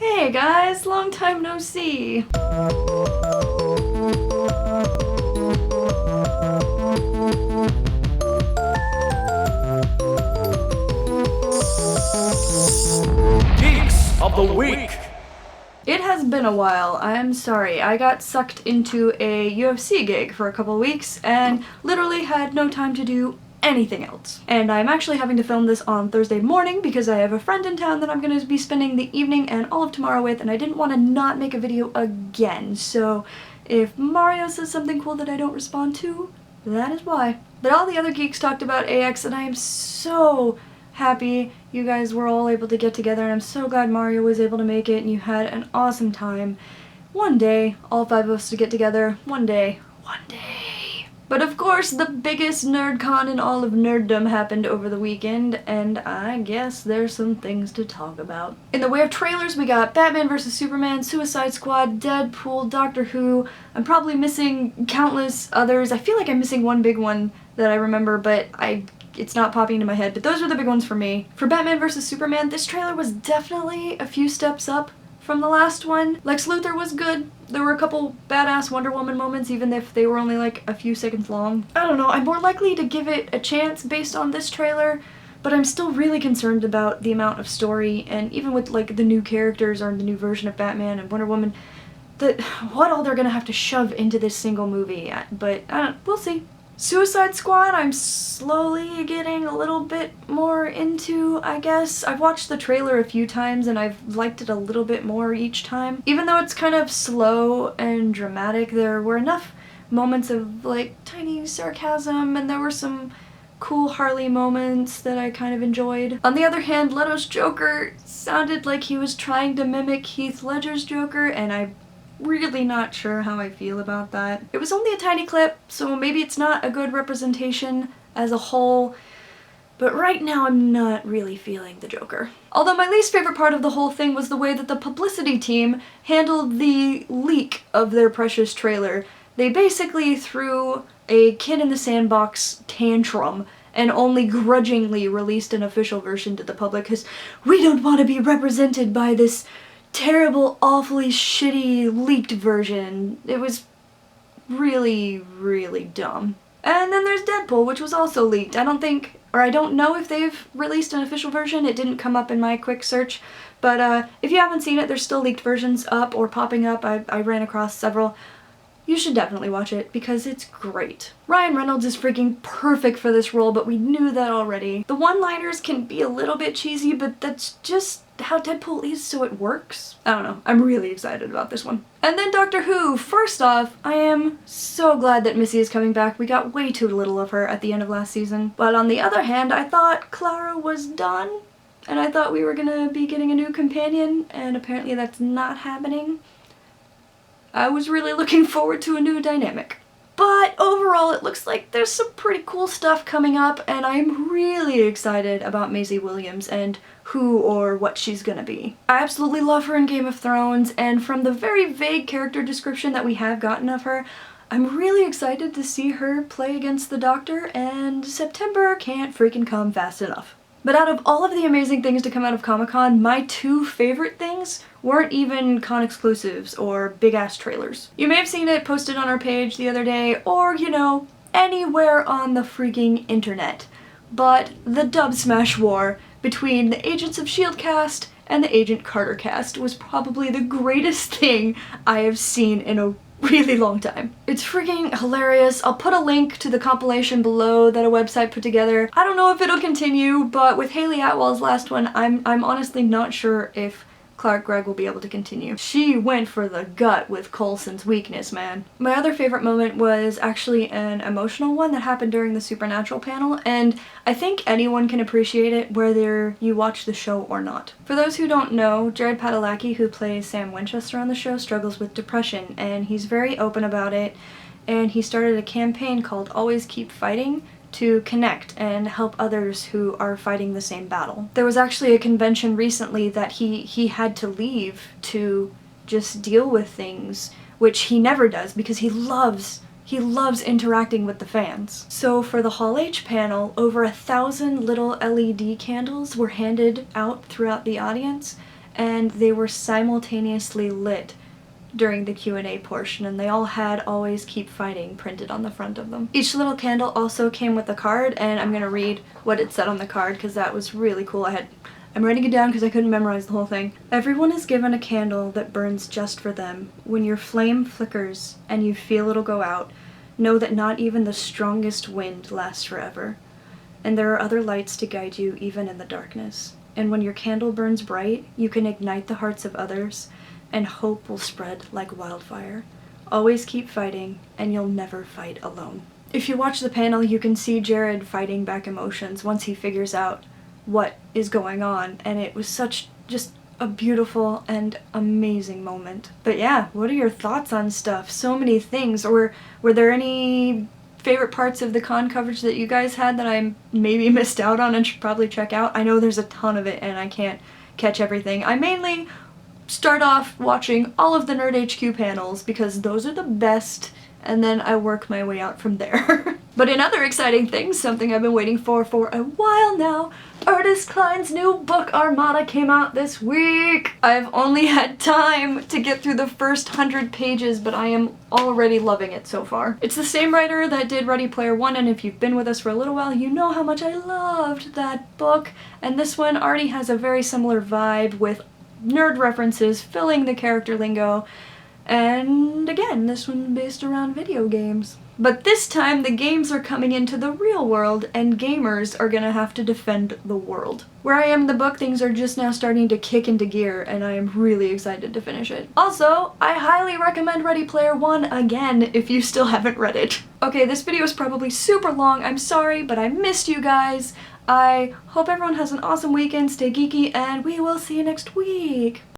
Hey guys, long time no see. Geeks of the Week! It has been a while, I'm sorry. I got sucked into a UFC gig for a couple of weeks and literally had no time to do anything else. And I'm actually having to film this on Thursday morning because I have a friend in town that I'm going to be spending the evening and all of tomorrow with, and I didn't want to not make a video again. So if Mario says something cool that I don't respond to, that is why. But all the other geeks talked about AX, and I am so happy you guys were all able to get together, and I'm so glad Mario was able to make it and you had an awesome time. One day, all 5 of us to get together. One day. One day. But of course, the biggest NerdCon in all of nerddom happened over the weekend, and I guess there's some things to talk about. In the way of trailers, we got Batman vs. Superman, Suicide Squad, Deadpool, Doctor Who. I'm probably missing countless others. I feel like I'm missing one big one that I remember, but it's not popping into my head. But those were the big ones for me. For Batman vs. Superman, this trailer was definitely a few steps up from the last one. Lex Luthor was good. There were a couple badass Wonder Woman moments, even if they were only like a few seconds long. I don't know, I'm more likely to give it a chance based on this trailer, but I'm still really concerned about the amount of story, and even with like the new characters or the new version of Batman and Wonder Woman, what all they're gonna have to shove into this single movie. But we'll see. Suicide Squad, I'm slowly getting a little bit more into, I guess. I've watched the trailer a few times and I've liked it a little bit more each time. Even though it's kind of slow and dramatic, there were enough moments of like tiny sarcasm, and there were some cool Harley moments that I kind of enjoyed. On the other hand, Leto's Joker sounded like he was trying to mimic Heath Ledger's Joker, and I'm really not sure how I feel about that. It was only a tiny clip, so maybe it's not a good representation as a whole, but right now I'm not really feeling the Joker. Although my least favorite part of the whole thing was the way that the publicity team handled the leak of their precious trailer. They basically threw a kid in the sandbox tantrum and only grudgingly released an official version to the public because we don't want to be represented by this terrible, awfully shitty leaked version. It was really, really dumb. And then there's Deadpool, which was also leaked. I don't know if they've released an official version. It didn't come up in my quick search. But if you haven't seen it, there's still leaked versions up or popping up. I ran across several. You should definitely watch it because it's great. Ryan Reynolds is freaking perfect for this role, but we knew that already. The one-liners can be a little bit cheesy, but that's just how Deadpool is, so it works. I don't know. I'm really excited about this one. And then Doctor Who. First off, I am so glad that Missy is coming back. We got way too little of her at the end of last season. But on the other hand, I thought Clara was done, and I thought we were gonna be getting a new companion, and apparently that's not happening. I was really looking forward to a new dynamic. But overall, it looks like there's some pretty cool stuff coming up, and I'm really excited about Maisie Williams and who or what she's gonna be. I absolutely love her in Game of Thrones, and from the very vague character description that we have gotten of her, I'm really excited to see her play against the Doctor, and September can't freaking come fast enough. But out of all of the amazing things to come out of Comic-Con, my 2 favorite things weren't even con exclusives or big-ass trailers. You may have seen it posted on our page the other day, or, you know, anywhere on the freaking internet. But the dub smash war between the Agents of S.H.I.E.L.D. cast and the Agent Carter cast was probably the greatest thing I have seen in a really long time. It's freaking hilarious. I'll put a link to the compilation below that a website put together. I don't know if it'll continue, but with Haley Atwell's last one, I'm honestly not sure if Clark Gregg will be able to continue. She went for the gut with Coulson's weakness, man. My other favorite moment was actually an emotional one that happened during the Supernatural panel, and I think anyone can appreciate it whether you watch the show or not. For those who don't know, Jared Padalecki, who plays Sam Winchester on the show, struggles with depression, and he's very open about it, and he started a campaign called Always Keep Fighting to connect and help others who are fighting the same battle. There was actually a convention recently that he had to leave to just deal with things, which he never does because he loves interacting with the fans. So for the Hall H panel, over 1,000 little LED candles were handed out throughout the audience, and they were simultaneously lit during the Q&A portion, and they all had "Always Keep Fighting" printed on the front of them. Each little candle also came with a card, and I'm gonna read what it said on the card because that was really cool. I'm writing it down because I couldn't memorize the whole thing. Everyone is given a candle that burns just for them. When your flame flickers and you feel it'll go out, know that not even the strongest wind lasts forever. And there are other lights to guide you even in the darkness. And when your candle burns bright, you can ignite the hearts of others, and hope will spread like wildfire. Always keep fighting, and you'll never fight alone. If you watch the panel, you can see Jared fighting back emotions once he figures out what is going on, and it was such just a beautiful and amazing moment. But yeah, what are your thoughts on stuff? So many things. Or were there any favorite parts of the con coverage that you guys had that I maybe missed out on and should probably check out? I know there's a ton of it and I can't catch everything. I mainly start off watching all of the Nerd HQ panels because those are the best, and then I work my way out from there. But in other exciting things, something I've been waiting for a while now, Ernest Cline's new book Armada came out this week! I've only had time to get through the first 100 pages, but I am already loving it so far. It's the same writer that did Ready Player One, and if you've been with us for a little while, you know how much I loved that book. And this one already has a very similar vibe with nerd references filling the character lingo, and again, this one based around video games. But this time the games are coming into the real world and gamers are gonna have to defend the world. Where I am in the book, things are just now starting to kick into gear and I am really excited to finish it. Also, I highly recommend Ready Player One again if you still haven't read it. Okay, this video is probably super long, I'm sorry, but I missed you guys. I hope everyone has an awesome weekend, stay geeky, and we will see you next week!